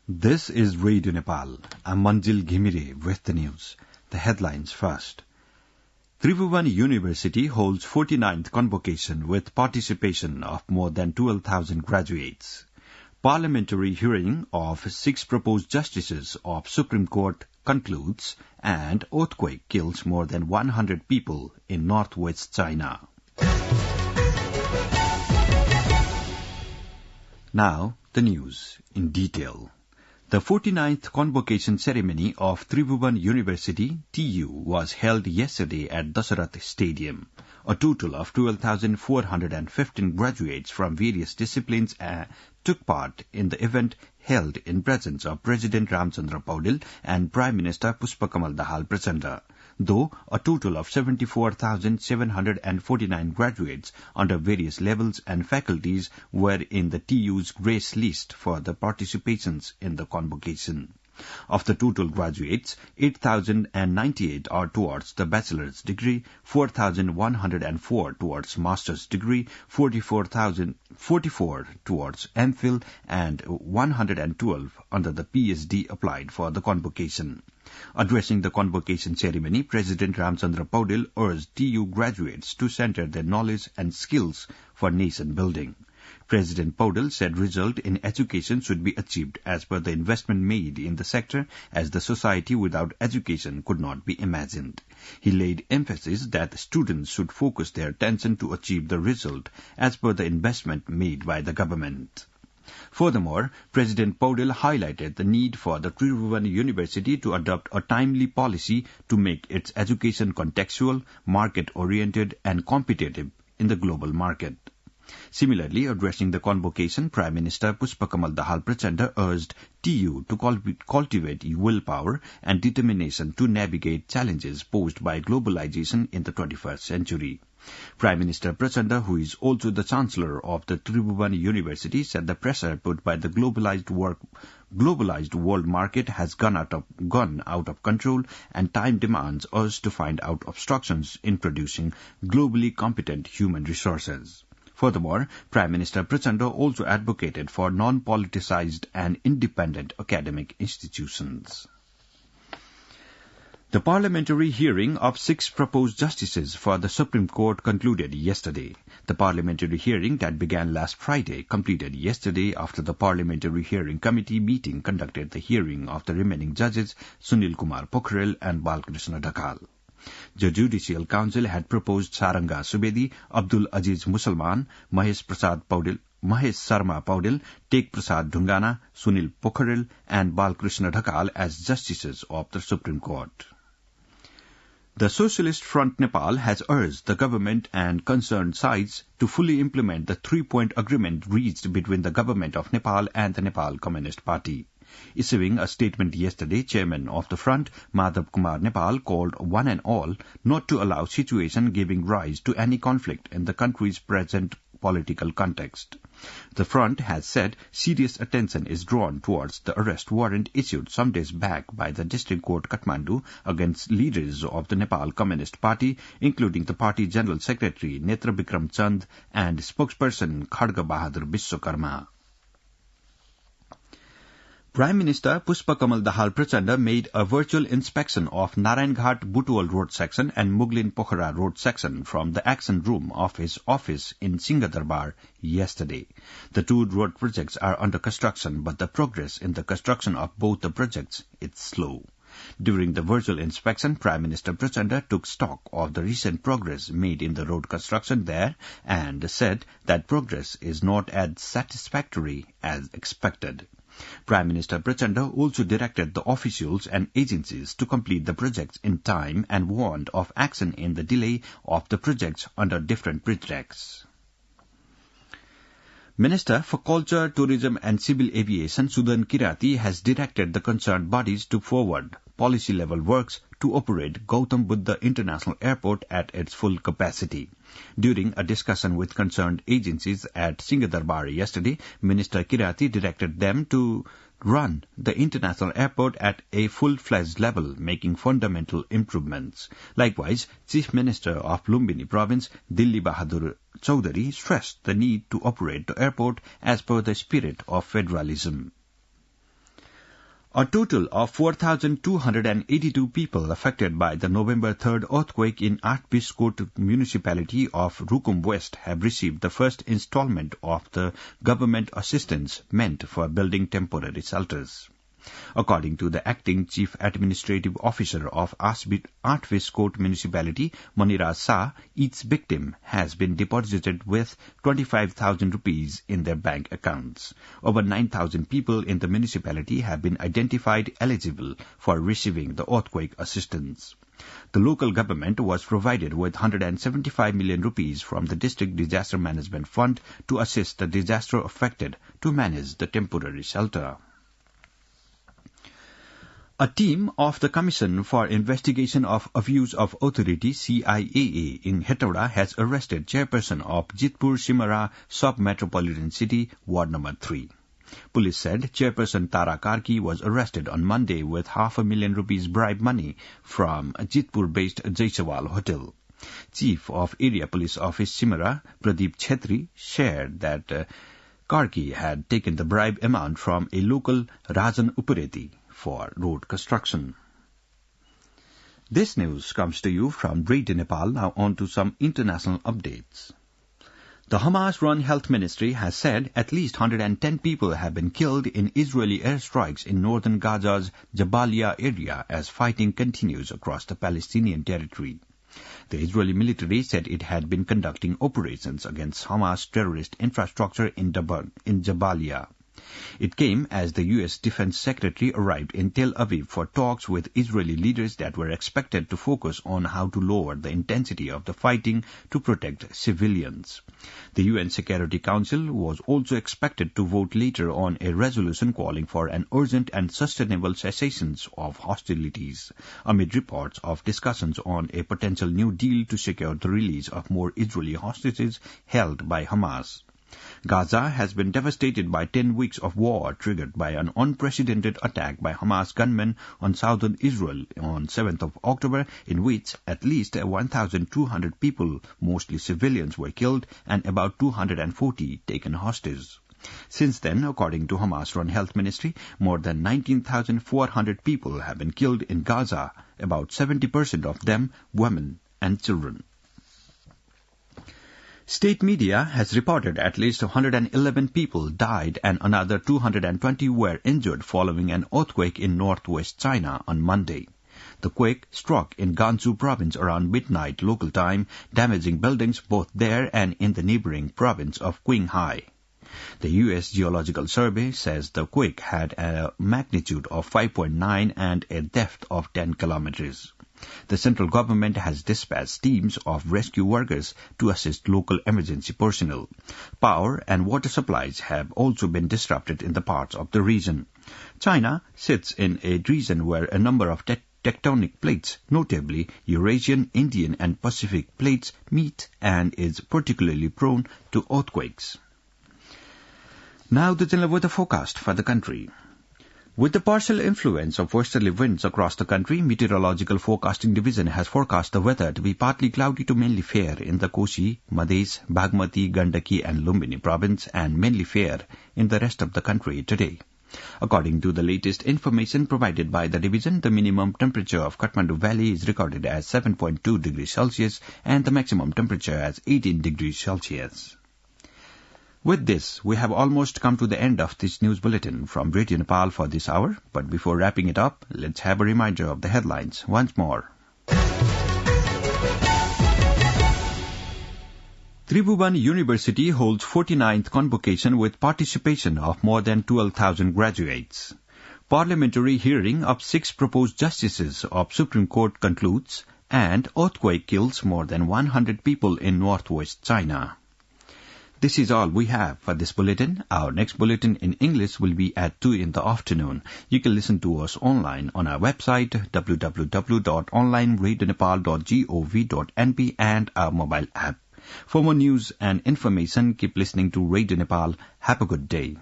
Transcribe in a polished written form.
This is Radio Nepal. I'm Manjil Ghimire with the news. The headlines first. Tribhuvan University holds 49th convocation with participation of more than 12,000 graduates. Parliamentary hearing of 6 proposed justices of Supreme Court concludes, and earthquake kills more than 100 people in northwest China. Now, the news in detail. The 49th convocation ceremony of Tribhuvan University, TU, was held yesterday at Dasarath Stadium. A total of 12,415 graduates from various disciplines took part in the event held in presence of President Ramchandra Paudel and Prime Minister Pushpakamal Dahal Prachanda. Though a total of 74,749 graduates under various levels and faculties were in the TU's grace list for the participations in the convocation. Of the total graduates, 8,098 are towards the bachelor's degree, 4,104 towards master's degree, 44 towards MPhil, and 112 under the PhD applied for the convocation. Addressing the convocation ceremony, President Ramchandra Paudel urged TU graduates to center their knowledge and skills for nation building. President Paudel said result in education should be achieved as per the investment made in the sector, as the society without education could not be imagined. He laid emphasis that students should focus their attention to achieve the result as per the investment made by the government. Furthermore, President Paudel highlighted the need for the Tribhuvan University to adopt a timely policy to make its education contextual, market-oriented and competitive in the global market. Similarly, addressing the convocation, Prime Minister Pushpakamal Dahal Prachanda urged TU to cultivate willpower and determination to navigate challenges posed by globalization in the 21st century. Prime Minister Prachanda, who is also the Chancellor of the Tribhuvan University, said the pressure put by the globalized world market has gone out of control, and time demands us to find out obstructions in producing globally competent human resources. Furthermore, Prime Minister Prachanda also advocated for non-politicized and independent academic institutions. The parliamentary hearing of 6 proposed justices for the Supreme Court concluded yesterday. The parliamentary hearing that began last Friday completed yesterday after the Parliamentary Hearing Committee meeting conducted the hearing of the remaining judges Sunil Kumar Pokhrel and Balkrishna Dhakkal. The Judicial Council had proposed Saranga Subedi, Abdul Aziz Musalman, Mahesh Sharma Paudel, Tek Prasad Dhungana, Sunil Pokhrel, and Balkrishna Dhakkal as justices of the Supreme Court. The Socialist Front Nepal has urged the government and concerned sides to fully implement the 3-point agreement reached between the government of Nepal and the Nepal Communist Party. Issuing a statement yesterday, Chairman of the Front, Madhav Kumar Nepal, called one and all not to allow situation giving rise to any conflict in the country's present political context. The Front has said serious attention is drawn towards the arrest warrant issued some days back by the District Court Kathmandu against leaders of the Nepal Communist Party, including the party General Secretary Netra Bikram Chand and spokesperson Khadga Bahadur Vishwakarma. Prime Minister Pushpakamal Dahal Prachanda made a virtual inspection of Narayanghat Butual Road section and Muglin Pokhara Road section from the action room of his office in Singh Durbar yesterday. The 2 road projects are under construction, but the progress in the construction of both the projects is slow. During the virtual inspection, Prime Minister Prachanda took stock of the recent progress made in the road construction there and said that progress is not as satisfactory as expected. Prime Minister Prachanda also directed the officials and agencies to complete the projects in time and warned of action in the delay of the projects under different pretexts. Minister for Culture, Tourism and Civil Aviation Sudan Kirati has directed the concerned bodies to forward policy-level works to operate Gautam Buddha International Airport at its full capacity. During a discussion with concerned agencies at Singh Durbar yesterday, Minister Kirati directed them to run the international airport at a full-fledged level, making fundamental improvements. Likewise, Chief Minister of Lumbini Province, Dilli Bahadur Chaudhary, stressed the need to operate the airport as per the spirit of federalism. A total of 4,282 people affected by the November 3rd earthquake in Artbiskot municipality of Rukum West have received the first installment of the government assistance meant for building temporary shelters. According to the acting chief administrative officer of Artbiskot municipality, Manira Shah, each victim has been deposited with 25,000 rupees in their bank accounts. Over 9,000 people in the municipality have been identified eligible for receiving the earthquake assistance. The local government was provided with 175 million rupees from the District Disaster Management Fund to assist the disaster affected to manage the temporary shelter. A team of the Commission for Investigation of Abuse of Authority CIAA in Hetauda has arrested chairperson of Jitpur Simara Sub-Metropolitan City, Ward No. 3. Police said chairperson Tara Karki was arrested on Monday with $500,000 rupees bribe money from a Jitpur-based Jaisawal hotel. Chief of Area Police Office Simara, Pradeep Chetri, shared that Karki had taken the bribe amount from a local Rajan Upureti for road construction. This news comes to you from Radio Nepal. Now on to some international updates. The Hamas-run Health Ministry has said at least 110 people have been killed in Israeli airstrikes in northern Gaza's Jabalia area as fighting continues across the Palestinian territory. The Israeli military said it had been conducting operations against Hamas terrorist infrastructure in Jabalia. It came as the U.S. Defense Secretary arrived in Tel Aviv for talks with Israeli leaders that were expected to focus on how to lower the intensity of the fighting to protect civilians. The UN Security Council was also expected to vote later on a resolution calling for an urgent and sustainable cessation of hostilities, amid reports of discussions on a potential new deal to secure the release of more Israeli hostages held by Hamas. Gaza has been devastated by 10 weeks of war triggered by an unprecedented attack by Hamas gunmen on southern Israel on 7th of October, in which at least 1,200 people, mostly civilians, were killed and about 240 taken hostage. Since then, according to Hamas-run Health Ministry, more than 19,400 people have been killed in Gaza, about 70% of them women and children. State media has reported at least 111 people died and another 220 were injured following an earthquake in northwest China on Monday. The quake struck in Gansu province around midnight local time, damaging buildings both there and in the neighboring province of Qinghai. The U.S. Geological Survey says the quake had a magnitude of 5.9 and a depth of 10 kilometers. The central government has dispatched teams of rescue workers to assist local emergency personnel. Power and water supplies have also been disrupted in the parts of the region. China sits in a region where a number of tectonic plates, notably Eurasian, Indian and Pacific plates, meet and is particularly prone to earthquakes. Now the general weather forecast for the country. With the partial influence of westerly winds across the country, Meteorological Forecasting Division has forecast the weather to be partly cloudy to mainly fair in the Kosi, Madhya, Bagmati, Gandaki and Lumbini province and mainly fair in the rest of the country today. According to the latest information provided by the division, the minimum temperature of Kathmandu Valley is recorded as 7.2 degrees Celsius and the maximum temperature as 18 degrees Celsius. With this, we have almost come to the end of this news bulletin from Radio Nepal for this hour. But before wrapping it up, let's have a reminder of the headlines once more. Tribhuvan University holds 49th convocation with participation of more than 12,000 graduates. Parliamentary hearing of 6 proposed justices of Supreme Court concludes, and earthquake kills more than 100 people in northwest China. This is all we have for this bulletin. Our next bulletin in English will be at 2 in the afternoon. You can listen to us online on our website www.onlineradionepal.gov.np and our mobile app. For more news and information, keep listening to Radio Nepal. Have a good day.